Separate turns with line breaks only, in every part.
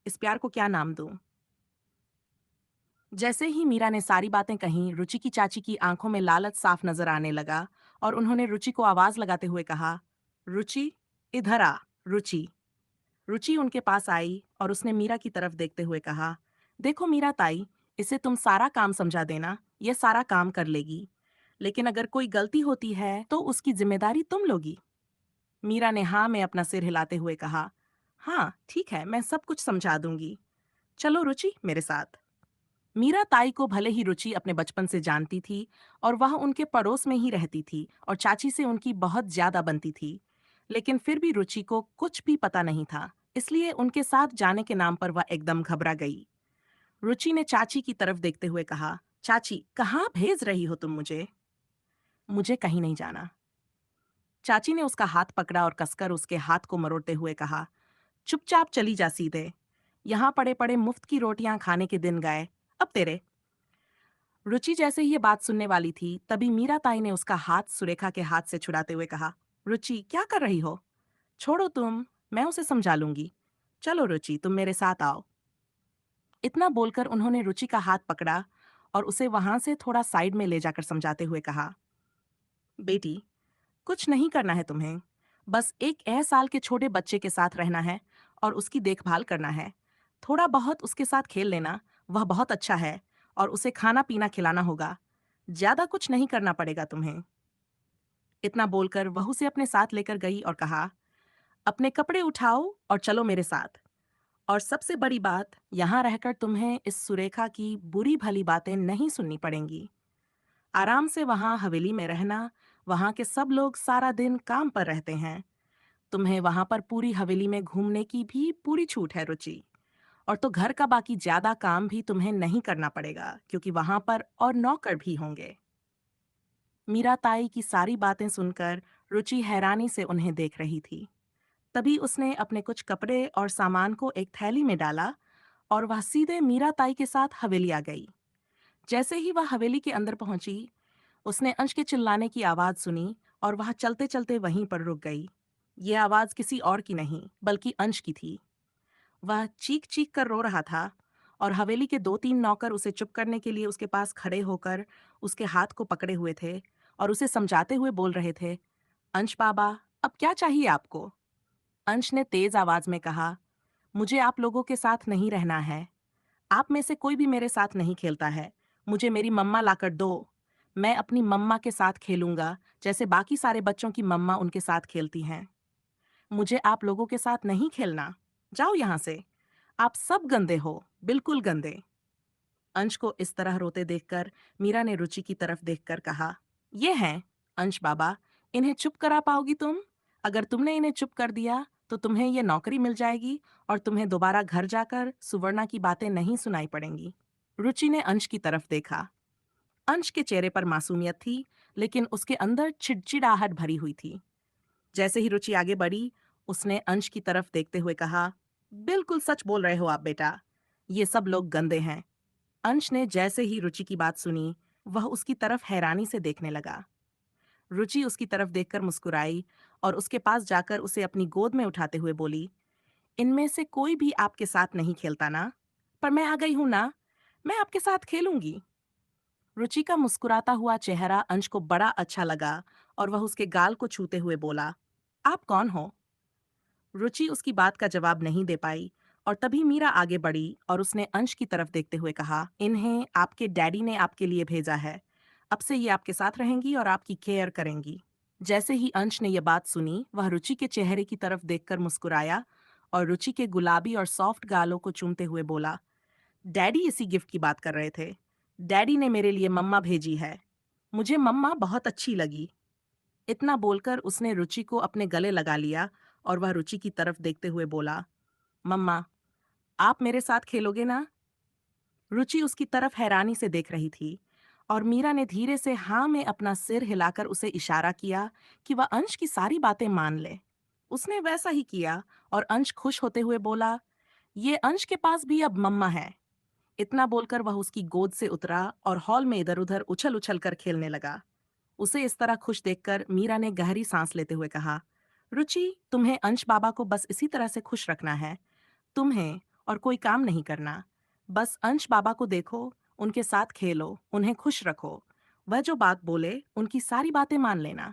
इस प्यार को क्या नाम दूं? जैसे ही मीरा ने सारी बातें कहीं, रुचि की चाची की आंखों में लालच साफ नजर आने लगा और उन्होंने रुचि को आवाज लगाते हुए कहा, रुचि, इधर आ। रुचि। रुचि उनके पास आई और उसने मीरा की तरफ देखते हुए कहा, देखो मीरा ताई, इसे तुम सारा काम समझा देना, ये सारा काम कर लेगी। लेकिन अगर कोई गलती होती है तो उसकी जिम्मेदारी तुम लोगी। मीरा ने हाँ में अपना सिर हिलाते हुए कहा, हाँ ठीक है, मैं सब कुछ समझा दूंगी। चलो रुचि, मेरे साथ। मीरा ताई को भले ही रुचि अपने बचपन से जानती थी और वह उनके पड़ोस में ही रहती थी और चाची से उनकी बहुत ज्यादा बनती थी, लेकिन फिर भी रुचि को कुछ भी पता नहीं था, इसलिए उनके साथ जाने के नाम पर वह एकदम घबरा गई। रुचि ने चाची की तरफ देखते हुए कहा, चाची, कहाँ भेज रही हो तुम मुझे? मुझे कहीं नहीं जाना। चाची ने उसका हाथ पकड़ा और कसकर उसके हाथ को मरोड़ते हुए कहा, चुपचाप चली जा सीधे। यहाँ पड़े पड़े मुफ्त की रोटियां खाने के दिन गए, अब तेरे। रुचि जैसे ही ये बात सुनने वाली थी, तभी मीरा ताई ने उसका हाथ सुरेखा के हाथ से छुड़ाते हुए कहा, रुचि, क्या कर रही हो? छोड़ो तुम, मैं उसे समझा लूंगी। चलो रुचि, तुम मेरे साथ आओ। इतना बोलकर उन्होंने रुचि का हाथ पकड़ा और उसे वहां से थोड़ा साइड में ले जाकर समझाते हुए कहा, बेटी, कुछ नहीं करना है तुम्हें। बस एक साल के छोटे बच्चे के साथ रहना है और उसकी देखभाल करना है। थोड़ा बहुत उसके साथ खेल लेना, वह बहुत अच्छा है, और उसे खाना पीना खिलाना होगा। ज्यादा कुछ नहीं करना पड़ेगा तुम्हें। इतना बोलकर वह उसे अपने साथ लेकर गई और कहा, अपने कपड़े उठाओ और चलो मेरे साथ। और सबसे बड़ी बात, यहाँ रहकर तुम्हें इस सुरेखा की बुरी भली बातें नहीं सुननी पड़ेंगी। आराम से वहाँ हवेली में रहना, वहाँ के सब लोग सारा दिन काम पर रहते हैं। तुम्हें वहाँ पर पूरी हवेली में घूमने की भी पूरी छूट है रुचि। और तो घर का बाकी ज्यादा काम भी तुम्हें नहीं करना पड़ेगा, क्योंकि वहाँ पर और नौकर भी होंगे। मीरा ताई की सारी बातें सुनकर रुचि हैरानी से उन्हें देख रही थी। तभी उसने अपने कुछ कपड़े और सामान को एक थैली में डाला और वह सीधे मीरा ताई के साथ हवेली आ गई। जैसे ही वह हवेली के अंदर पहुंची, उसने अंश के चिल्लाने की आवाज सुनी और वह चलते चलते वहीं पर रुक गई। ये आवाज किसी और की नहीं, बल्कि अंश की थी। वह चीख चीख कर रो रहा था और हवेली के दो तीन नौकर उसे चुप करने के लिए उसके पास खड़े होकर उसके हाथ को पकड़े हुए थे और उसे समझाते हुए बोल रहे थे, अंश बाबा, अब क्या चाहिए आपको? अंश ने तेज आवाज में कहा, मुझे आप लोगों के साथ नहीं रहना है। आप में से कोई भी मेरे साथ नहीं खेलता है। मुझे मेरी मम्मा लाकर दो। मैं अपनी मम्मा के साथ खेलूंगा, जैसे बाकी सारे बच्चों की मम्मा उनके साथ खेलती हैं। मुझे आप लोगों के साथ नहीं खेलना। जाओ यहाँ से। आप सब गंदे हो, बिल्कुल गंदे। अंश को इस तरह रोते देखकर मीरा ने रुचि की तरफ देखकर कहा, ये हैं अंश बाबा, इन्हें चुप करा पाओगी तुम? अगर तुमने इन्हें चुप कर दिया तो तुम्हें ये नौकरी मिल जाएगी और तुम्हें दोबारा घर जाकर सुवर्णा की बातें नहीं सुनाई पड़ेंगी। रुचि ने अंश की तरफ देखा। अंश के चेहरे पर मासूमियत थी, लेकिन उसके अंदर चिड़चिड़ाहट भरी हुई थी। जैसे ही रुचि आगे बढ़ी, उसने अंश की तरफ देखते हुए कहा, बिल्कुल सच बोल रहे हो आप बेटा, ये सब लोग गंदे हैं। अंश ने जैसे ही रुचि की बात सुनी, वह उसकी तरफ हैरानी से देखने लगा। रुचि उसकी तरफ देखकर मुस्कुराई और उसके पास जाकर उसे अपनी गोद में उठाते हुए बोली, इनमें से कोई भी आपके साथ नहीं खेलता ना? पर मैं आ गई हूं ना, मैं आपके साथ खेलूंगी। रुचि का मुस्कुराता हुआ चेहरा अंश को बड़ा अच्छा लगा और वह उसके गाल को छूते हुए बोला, आप कौन हो? रुचि उसकी बात का जवाब नहीं दे पाई और तभी मीरा आगे बढ़ी और उसने अंश की तरफ देखते हुए कहा, इन्हें आपके डैडी ने आपके लिए भेजा है। अब से ये आपके साथ रहेंगी और आपकी केयर करेंगी। जैसे ही अंश ने यह बात सुनी, वह रुचि के चेहरे की तरफ देखकर मुस्कुराया और रुचि के गुलाबी और सॉफ्ट गालों को चूमते हुए बोला, डैडी इसी गिफ्ट की बात कर रहे थे। डैडी ने मेरे लिए मम्मा भेजी है। मुझे मम्मा बहुत अच्छी लगी। इतना बोलकर उसने रुचि को अपने गले लगा लिया और वह रुचि की तरफ देखते हुए बोला, मम्मा, आप मेरे साथ खेलोगे ना? रुचि उसकी तरफ हैरानी से देख रही थी और मीरा ने धीरे से हाँ में अपना सिर हिलाकर उसे इशारा किया कि वह अंश की सारी बातें मान ले। उसने वैसा ही किया और अंश खुश होते हुए बोला, ये अंश के पास भी अब मम्मा है। इतना बोलकर वह उसकी गोद से उतरा और हॉल में इधर उधर उछल उछल कर खेलने लगा। उसे इस तरह खुश देखकर मीरा ने गहरी सांस लेते हुए कहा, रुचि, तुम्हें अंश बाबा को बस इसी तरह से खुश रखना है। तुम्हें और कोई काम नहीं करना। बस अंश बाबा को देखो, उनके साथ खेलो, उन्हें खुश रखो। वह जो बात बोले, उनकी सारी बातें मान लेना।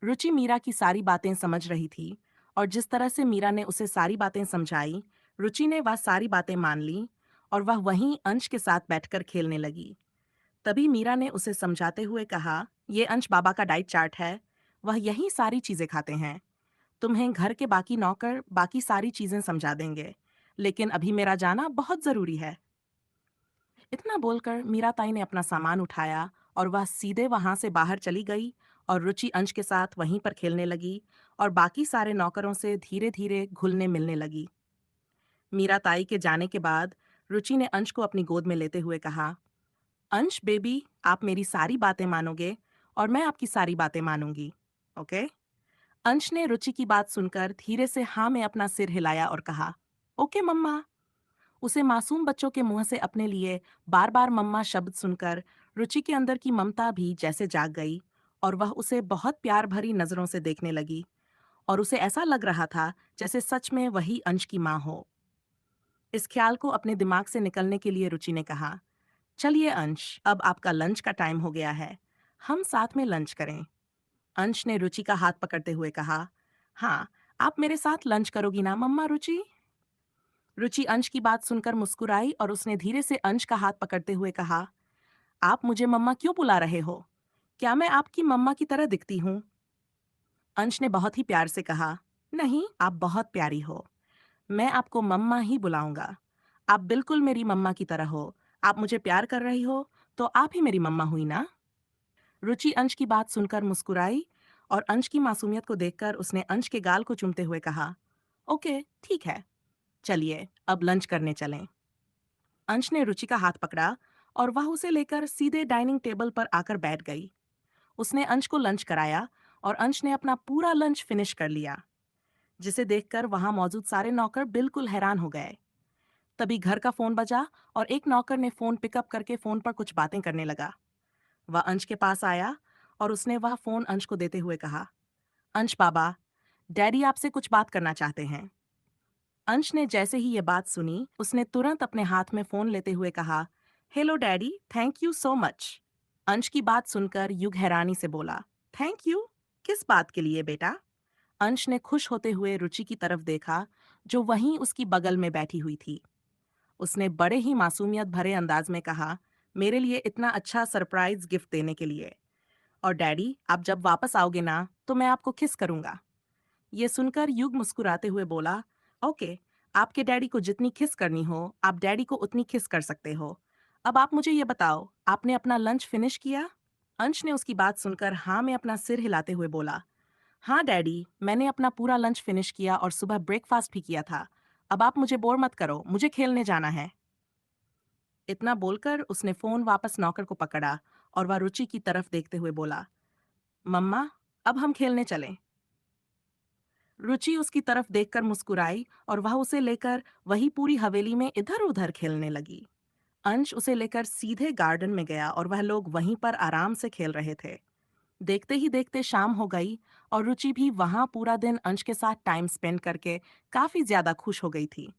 रुचि मीरा की सारी बातें समझ रही थी और जिस तरह से मीरा ने उसे सारी बातें समझाई, रुचि ने वह सारी बातें मान ली और वह वहीं अंश के साथ बैठकर खेलने लगी। तभी मीरा ने उसे समझाते हुए कहा, ये अंश बाबा का डाइट चार्ट है। वह यही सारी चीजें खाते हैं। तुम्हें घर के बाकी नौकर बाकी सारी चीजें समझा देंगे, लेकिन अभी मेरा जाना बहुत जरूरी है। इतना बोलकर मीरा ताई ने अपना सामान उठाया और वह सीधे वहां से बाहर चली गई और रुचि अंश के साथ वहीं पर खेलने लगी और बाकी सारे नौकरों से धीरे धीरे घुलने मिलने लगी। मीरा ताई के जाने के बाद रुचि ने अंश को अपनी गोद में लेते हुए कहा, अंश बेबी, आप मेरी सारी बातें मानोगे और मैं आपकी सारी बातें मानूंगी, ओके? अंश ने रुचि की बात सुनकर धीरे से हाँ में अपना सिर हिलाया और कहा, ओके मम्मा। उसे मासूम बच्चों के मुंह से अपने लिए बार बार मम्मा शब्द सुनकर रुचि के अंदर की ममता भी जैसे जाग गई और वह उसे बहुत प्यार भरी नजरों से देखने लगी और उसे ऐसा लग रहा था जैसे सच में वही अंश की माँ हो। इस ख्याल को अपने दिमाग से निकलने के लिए रुचि ने कहा, चलिए अंश, अब आपका लंच का टाइम हो गया है। हम साथ में लंच करें। अंश ने रुचि का हाथ पकड़ते हुए कहा, हाँ, आप मेरे साथ लंच करोगी ना मम्मा रुचि? रुचि अंश की बात सुनकर मुस्कुराई और उसने धीरे से अंश का हाथ पकड़ते हुए कहा, आप मुझे मम्मा क्यों बुला रहे हो? क्या मैं आपकी मम्मा की तरह दिखती हूँ? अंश ने बहुत ही प्यार से कहा, नहीं, आप बहुत प्यारी हो। मैं आपको मम्मा ही बुलाऊंगा। आप बिल्कुल मेरी मम्मा की तरह हो। आप मुझे प्यार कर रही हो, तो आप ही मेरी मम्मा हुई ना? रुचि अंश की बात सुनकर मुस्कुराई और अंश की मासूमियत को देखकर उसने अंश के गाल को चूमते हुए कहा, ओके, ठीक है, चलिए, अब लंच करने चलें। अंश ने रुचि का हाथ पकड़ा और वह उसे लेकर सीधे डाइनिंग टेबल पर आकर बैठ गई। उसने अंश को लंच कराया और अंश ने अपना पूरा लंच फिनिश कर लिया, जिसे देखकर वहां मौजूद सारे नौकर बिल्कुल हैरान हो गए। तभी घर का फोन बजा और एक नौकर ने फोन पिकअप करके फोन पर कुछ बातें करने लगा। वह अंश के पास आया और उसने वह फोन अंश को देते हुए कहा, अंश बाबा, डैडी आपसे कुछ बात करना चाहते हैं। अंश ने जैसे ही ये बात सुनी, उसने तुरंत अपने हाथ में फोन लेते हुए कहा, hello daddy, thank you so much. अंश की बात सुनकर युग हैरानी से बोला, थैंक यू? किस बात के लिए बेटा? अंश ने खुश होते हुए रुचि की तरफ देखा, जो वहीं उसकी बगल में बैठी हुई थी। उसने बड़े ही मासूमियत भरे अंदाज में कहा, मेरे लिए इतना अच्छा सरप्राइज गिफ्ट देने के लिए। और डैडी, आप जब वापस आओगे ना, तो मैं आपको किस करूंगा। ये सुनकर युग मुस्कुराते हुए बोला, ओके, आपके डैडी को जितनी किस करनी हो, आप डैडी को उतनी किस कर सकते हो। अब आप मुझे ये बताओ, आपने अपना लंच फिनिश किया? अंश ने उसकी बात सुनकर हाँ में अपना सिर हिलाते हुए बोला, हाँ डैडी, मैंने अपना पूरा लंच फिनिश किया और सुबह ब्रेकफास्ट भी किया था। अब आप मुझे बोर मत करो, मुझे खेलने जाना है। इतना बोलकर उसने फोन वापस नौकर को पकड़ा और वह रुचि की तरफ देखते हुए बोला, मम्मा, अब हम खेलने चलें। रुचि उसकी तरफ देखकर मुस्कुराई और वह उसे लेकर वही पूरी हवेली में इधर उधर खेलने लगी। अंश उसे लेकर सीधे गार्डन में गया और वह लोग वहीं पर आराम से खेल रहे थे। देखते ही देखते शाम हो गई और रुचि भी वहां पूरा दिन अंश के साथ टाइम स्पेंड करके काफी ज्यादा खुश हो गई थी।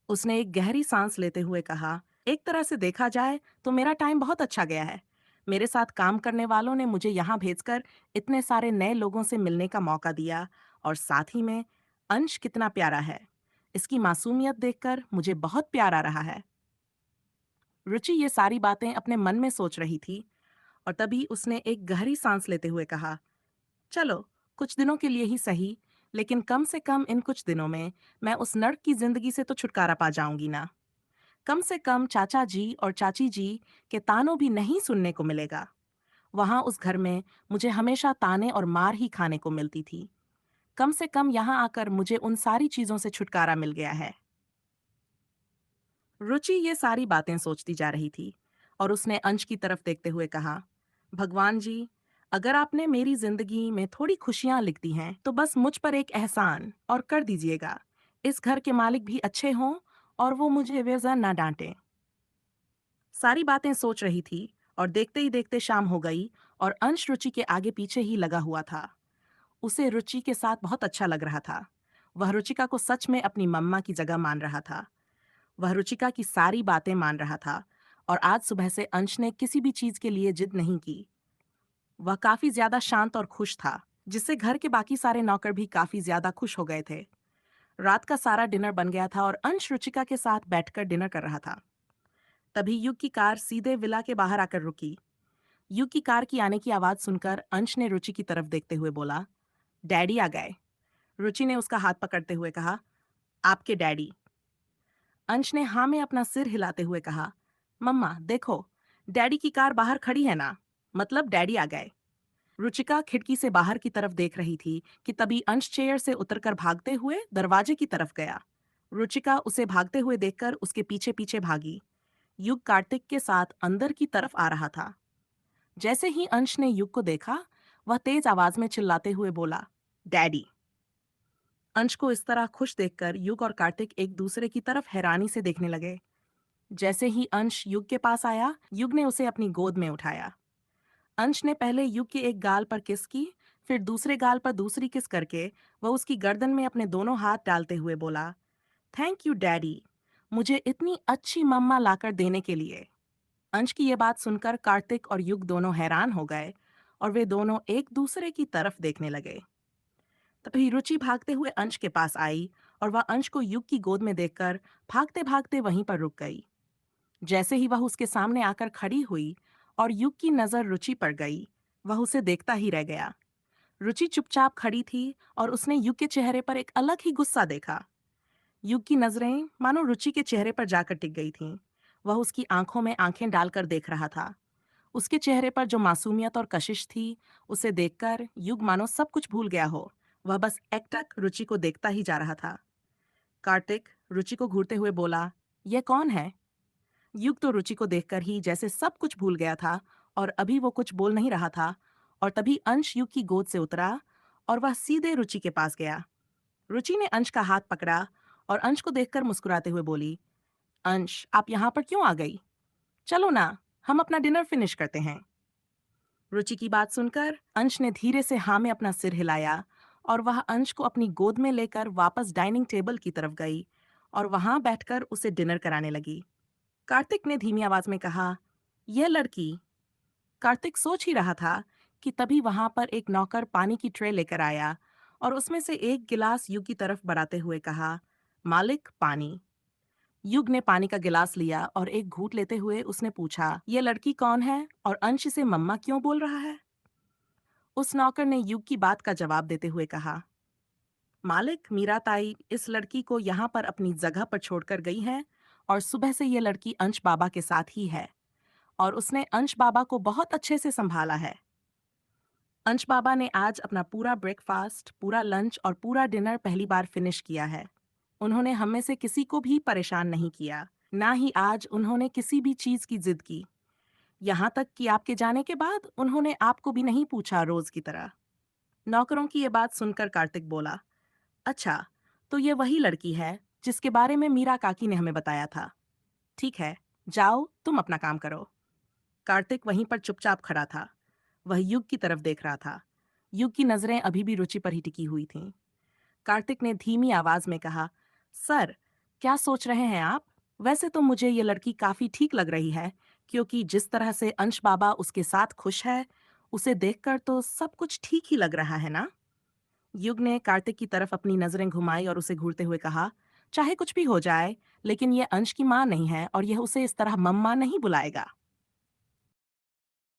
उसने एक गहरी सांस लेते हुए कहा, एक तरह से देखा जाए तो मेरा टाइम बहुत अच्छा गया है। मेरे साथ काम करने वालों ने मुझे यहाँ भेजकर इतने सारे नए लोगों से मिलने का मौका दिया और साथ ही में अंश कितना प्यारा है। इसकी मासूमियत देखकर मुझे बहुत प्यार आ रहा है। रुचि ये सारी बातें अपने मन में सोच रही थी और तभी उसने एक गहरी सांस लेते हुए कहा, चलो, कुछ दिनों के लिए ही सही, लेकिन कम से कम इन कुछ दिनों में मैं उस नर्क की जिंदगी से तो छुटकारा पा जाऊंगी ना। कम से कम चाचा जी और चाची जी के तानों भी नहीं सुनने को मिलेगा। वहां उस घर में मुझे हमेशा ताने और मार ही खाने को मिलती थी। कम से कम यहाँ आकर मुझे उन सारी चीजों से छुटकारा मिल गया है। रुचि ये सारी बातें सोचती जा रही थी और उसने अंश की तरफ देखते हुए कहा, भगवान जी, अगर आपने मेरी जिंदगी में थोड़ी खुशियां लिख दी हैं, तो बस मुझ पर एक एहसान और कर दीजिएगा। इस घर के मालिक भी अच्छे हों और वो मुझे बेवजह ना डांटे। सारी बातें सोच रही थी और देखते ही देखते शाम हो गई और अंश रुचि के आगे पीछे ही लगा हुआ था। उसे रुचि के साथ बहुत अच्छा लग रहा था। वह रुचिका को सच में अपनी मम्मा की जगह मान रहा था। वह रुचिका की सारी बातें मान रहा था और आज सुबह से अंश ने किसी भी चीज के लिए जिद नहीं की। वह काफी ज्यादा शांत और खुश था, जिससे घर के बाकी सारे नौकर भी काफी ज्यादा खुश हो गए थे। रात का सारा डिनर बन गया था और अंश रुचिका के साथ बैठकर डिनर कर रहा था। तभी युग की कार सीधे विला के बाहर आकर रुकी। युग की कार की आने की आवाज सुनकर अंश ने रुचि की तरफ देखते हुए बोला, डैडी आ गए। रुचि ने उसका हाथ पकड़ते हुए कहा, आपके डैडी। अंश ने हाँ में अपना सिर हिलाते हुए कहा, मम्मा देखो, डैडी की कार बाहर खड़ी है ना, मतलब डैडी आ गए। रुचिका खिड़की से बाहर की तरफ देख रही थी कि तभी अंश चेयर से उतरकर भागते हुए दरवाजे की तरफ गया। रुचिका उसे भागते हुए देखकर उसके पीछे पीछे भागी। युग कार्तिक के साथ अंदर की तरफ आ रहा था। जैसे ही अंश ने युग को देखा, वह तेज आवाज में चिल्लाते हुए बोला, डैडी। अंश को इस तरह खुश देखकर युग और कार्तिक एक दूसरे की तरफ हैरानी से देखने लगे। जैसे ही अंश युग के पास आया, युग ने उसे अपनी गोद में उठाया। अंश ने पहले युग के एक गाल पर किस की, फिर दूसरे गाल पर दूसरी किस करके वह उसकी गर्दन में अपने दोनों हाथ डालते हुए बोला, थैंक यू डैडी, मुझे इतनी अच्छी मम्मा लाकर देने के लिए। अंश की ये बात सुनकर कार्तिक और युग दोनों हैरान हो गए और वे दोनों एक दूसरे की तरफ देखने लगे। तभी रुचि भागते हुए अंश के पास आई और वह अंश को युग की गोद में देखकर भागते भागते वहीं पर रुक गई। जैसे ही वह उसके सामने आकर खड़ी हुई और युग की नजर रुचि पर गई, वह उसे देखता ही रह गया। रुचि चुपचाप खड़ी थी और उसने युग के चेहरे पर एक अलग ही गुस्सा देखा। युग की नजरें मानो रुचि के चेहरे पर जाकर टिक गई थीं। वह उसकी आंखों में आंखें डालकर देख रहा था। उसके चेहरे पर जो मासूमियत और कशिश थी, उसे देखकर युग मानो सब कुछ भूल गया हो। वह बस एकटक रुचि को देखता ही जा रहा था। कार्तिक रुचि को घूरते हुए बोला, यह कौन है? युग तो रुचि को देखकर ही जैसे सब कुछ भूल गया था और अभी वो कुछ बोल नहीं रहा था। और तभी अंश युग की गोद से उतरा और वह सीधे रुचि के पास गया। रुचि ने अंश का हाथ पकड़ा और अंश को देखकर मुस्कुराते हुए बोली, अंश आप यहाँ पर क्यों आ गई? चलो ना, हम अपना डिनर फिनिश करते हैं। रुचि की बात सुनकर अंश ने धीरे से हाँ में अपना सिर हिलाया और वह अंश को अपनी गोद में लेकर वापस डाइनिंग टेबल की तरफ गई और वहां बैठकर उसे डिनर कराने लगी। कार्तिक ने धीमी आवाज में कहा, यह लड़की। कार्तिक सोच ही रहा था कि तभी वहां पर एक नौकर पानी की ट्रे लेकर आया और उसमें से एक गिलास युग की तरफ बढ़ाते हुए कहा, मालिक पानी। युग ने पानी का गिलास लिया और एक घूंट लेते हुए उसने पूछा, ये लड़की कौन है और अंश इसे मम्मा क्यों बोल रहा है? उस नौकर ने युग की बात का जवाब देते हुए कहा, मालिक मीरा ताई इस लड़की को यहाँ पर अपनी जगह पर छोड़कर गई है और सुबह से ये लड़की अंश बाबा के साथ ही है और उसने अंश बाबा को बहुत अच्छे से संभाला है। अंश बाबा ने आज अपना पूरा ब्रेकफास्ट, पूरा लंच और पूरा डिनर पहली बार फिनिश किया है। उन्होंने हम में से किसी को भी परेशान नहीं किया, ना ही आज उन्होंने किसी भी चीज की जिद की। यहाँ तक कि आपके जाने के बाद उन्होंने आपको भी नहीं पूछा रोज की तरह। नौकरों की ये बात सुनकर कार्तिक बोला, अच्छा, तो ये वही लड़की है जिसके बारे में मीरा काकी ने हमें बताया था। ठीक है, जाओ तुम अपना काम करो। कार्तिक वहीं पर चुपचाप खड़ा था। वह युग की तरफ देख रहा था। युग की नजरें अभी भी रुचि पर ही टिकी हुई थीं। कार्तिक ने धीमी आवाज में कहा, सर, क्या सोच रहे हैं आप? वैसे तो मुझे ये लड़की काफी ठीक लग रही है, क्योंकि जिस तरह से अंश बाबा उसके साथ खुश है, उसे देखकर तो सब कुछ ठीक ही लग रहा है ना? युग ने कार्तिक की तरफ अपनी नजरें घुमाई और उसे घूरते हुए कहा, चाहे कुछ भी हो जाए, लेकिन ये अंश की माँ नहीं है और यह उसे इस तरह मम्मा नहीं बुलाएगा।